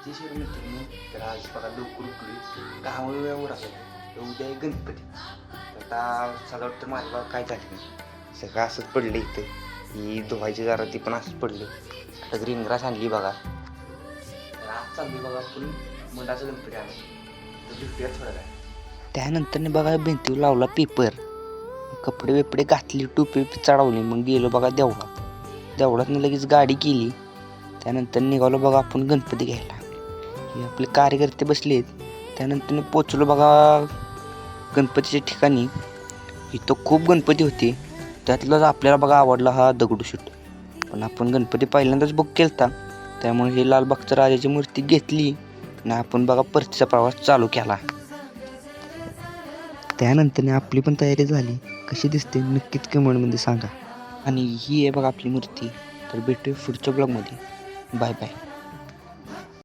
जे शिवाय मित्रांनो तर आज बघा लवकर उठलोय कामावर आलो तर उद्या आहे गणपती. आता मला वाटतं माझं बघा काय झालं नाही सगळं असंच पडलं इथं. ही धुवायची जरा ती पण असंच पडली. आता ग्रीन ग्रास आणली बघा. तर आज चालली बघा आपण मुलाचा गणपती आणला तर भेटूया थोडा काय. त्यानंतर बघा भिंतीवर लावला पेपर, कपडे बिपडे घातली, टोपी चढवली, मग गेलो बघा देवळात लगेच गाडी केली. त्यानंतर निघालो बघा आपण गणपती घ्यायला. हे आपले कार्यकर्ते बसलेत. त्यानंतर पोचलो बघा गणपतीच्या ठिकाणी. इथं खूप गणपती होते, त्यातलाच आपल्याला बघा आवडला हा दगडूशेठ. पण आपण गणपती पहिल्यांदाच बुक केलता, त्यामुळे हे लालबागच्या राजाची मूर्ती घेतली आणि आपण बघा परतीचा प्रवास चालू केला. त्यानंतर आपली पण तयारी झाली. कशी दिसते नक्कीच कमेंटमध्ये सांगा. आणि ही आहे बघा आपली मूर्ती. तर भेटूया पुढच्या ब्लॉगमध्ये. Bye bye.